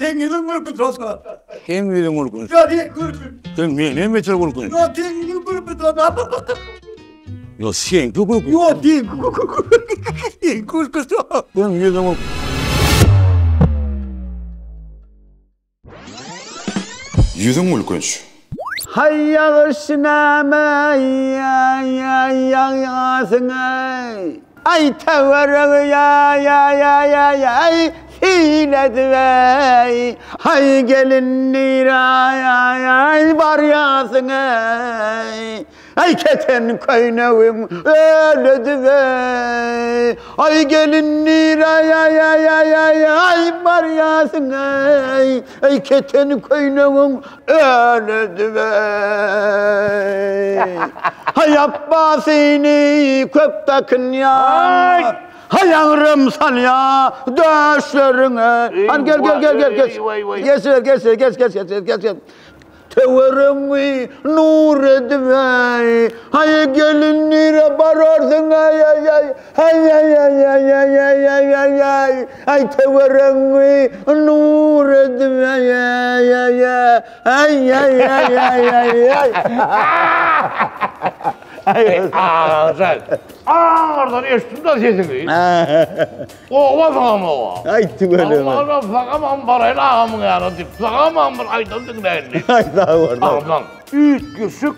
Tengizin mülkü toska. Hem verin olgun. Ya tek mülkü. Sen ne meçel olgun? Ya tengizin mülkü toska. Yo sen tu olgun. Yo tek mülkü toska. Ben verin olgun. Yüzün ülkünç. Hayyağışına ay tavarı ya ay hiledi vey ay gelinler ay var yasın ay keten kaynağım öledi vey ay gelinler ay var yasın ay keten kaynağım öledi vey hay Abbasini köp takın ya hay yanrım san ya döşlerine hani gel geç teverimi nur edivey hay gelinlere bararsın ay teverimi nur edivey Sen. Oradan üstünde sesini. O var mı o? Ay tüvelim. Allah fakamam parayla ağamın yanı dip. Fakamam bir aydan dinlerini. Ay daha var. Ağamdan. Üç küçük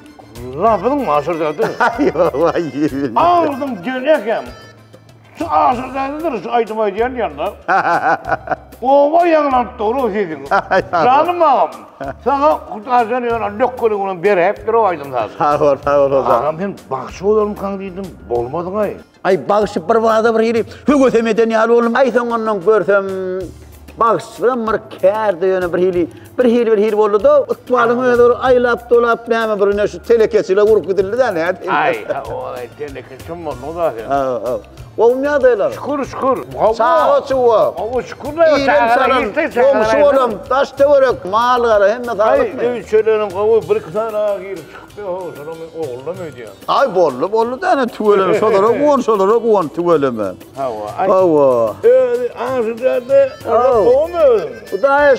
lafının maaşır derdi. Ay vay yemin. Ağırdım dönekem. Şu ağasır derdidir şu aydım aydayan yanında. O var yanına doğru sesin. Canım ağam. Sana kurtarsın yana dökkülü bunun beri hep bir o aydım zaten. Sağ ol o zaman. Ağam ben bakşı olurum kanlıydım. Olmadın ay. Ay bağışıp bir vada bir yeri. Hügötemeden ya oğlum. Ay sen ondan görsem. Bağışıpram bir kârdı yöne bir hili oldu da. Ikbalımı doğru aylap dolap neyme birine şu telekesiyle vurup gidildi de ne? Ay o ay telekesim var o da. Oğlum ya dayılar. Şükür. Sağ ol çuva. Ama şükür da yok. İyilem sarın. Komşu oğlum. Taş teverek. Mal gara hem de sağlık mı? Ay ne söylerim kavu bir kısana gir çıktı o sana oğlum öyle diyor. Ay bollu da ne tüveleme. Şolara kuvan tüveleme. Hava. Hava. Ağzıda olmuyor. Kudaya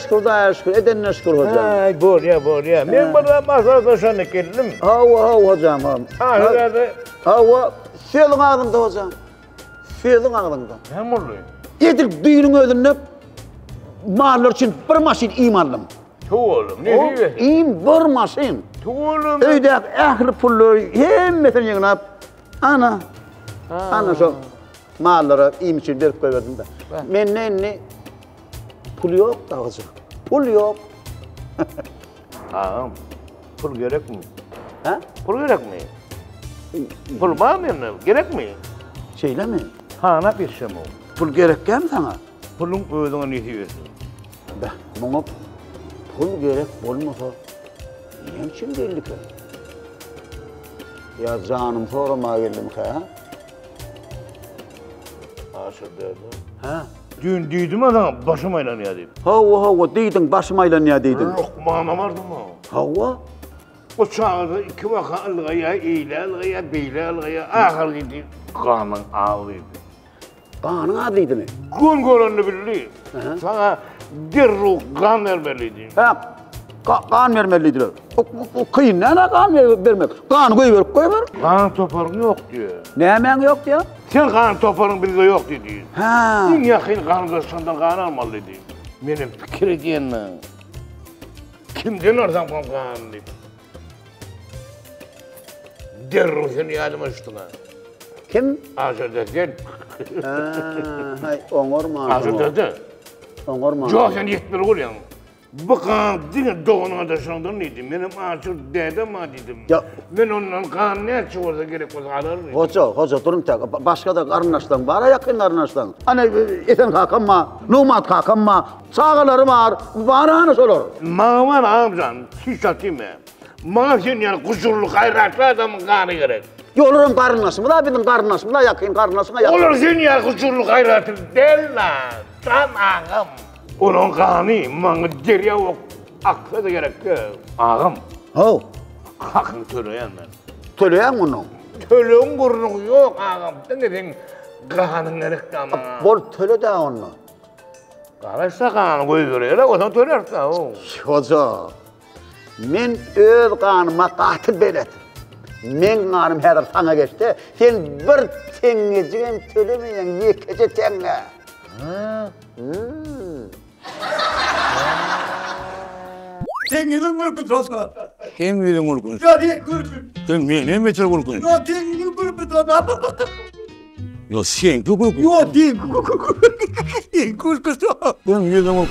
şükür. Edenine şükür hocam. Ay bor ya. Ben burada masada şuna geldim. Hava hocam. Ağzıda. Hava. Selin ağzında hocam. Selin ağzında. Ne oluyor? Yedir düğünün ödünü mallar için bir maşin imanlım. Oğlum ne diyor? Bir maşin. Oğlum. Öyde ehli pulları hem mesela yığınıp ana şu mallara im için verip koyverdim de. Men ne pul yok da hocam. Pul yok. Ağam. Pul gerek mi? Ha? Pul gerek mi? Pul var mı? Gerek mi? Şeyle mi? Hana bir şey mi? Pul gerekken mi sana? Pulun ödüğünü ne diyorsun? Be, bana pul gerek olmasa ne için geldik ya? Ya canım sorma geldim ki ha? Aşır derdi. Ha? Dün dedim adam başımayla ya dedim. Hava deydin başımayla ne deydin? Lokmana vardı mı? Hava? O çağırdı iki vaka algaya, eyle algaya, beyle algaya, ahır dedi. Kanın ağlıydı. Kanın adıydı mı? Gün görünü bildi. Sana derru kan vermeliydi. Ha, kan vermeliydiler. O kıyın ne kan vermek? Kan koyuver. Kan toparın yok diyor. Ne hemen yok diyor? Sen kan toparın bilgi yok dedi. Ha. En yakın kan kırsandan kan almalı dedi. Benim fikir ediyenle. Kimden oradan kan dedi. Derru seni yadıma üstüne. Kim? Aşır dedi. Hay, onur mu? Aşır dedi. Onur mu? Yok sen yetmir oluyor. Bu kan dine doğuna da şundan dedim. Benim aşır dedim ha dedim. Ya. Ben ondan kan ne çıkarsa gerek olsa alırım. Hoca durun tek. Başka da karınlaştan var, yakın karınlaştan. Hani eten kakanma, numat kakanma, sağaları var hani olur. Mağman amcan, hiç atayım ben. Mağman senin yani kusurlu hayratlı adamın kanı gerek. Yolurum karınlaşımı da, bizim karınlaşımı da yakın karınlaşımı yakın. Olur senin yani kusurlu hayratlı değil lan. Sen ağam. Onun kanı, bana geriye o akla da gerek yok. Ağam. Ho. Hakkını söyleyen ben. Söyleyen onu. Tölün burnu yok ağam. Sen dedin kanın gerek ama. Bol töle de onu. Karışsakan koy göreyle o zaman dönersin o. Hoca, men öz kanıma qatil beledim. Men kanım her sana geçti. Sen bir tengeciğim tölemeyen yekece tenge. Sen gidin bir kutroska. Sen verem ol konuş. Ya diye kırpın. Sen ne meçler ol konuş. Ya sen gidin bir kutroska. Ya sen çok ol konuş. Ya diye kutroska. Ben verem ol.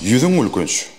Yüzün mülkünç.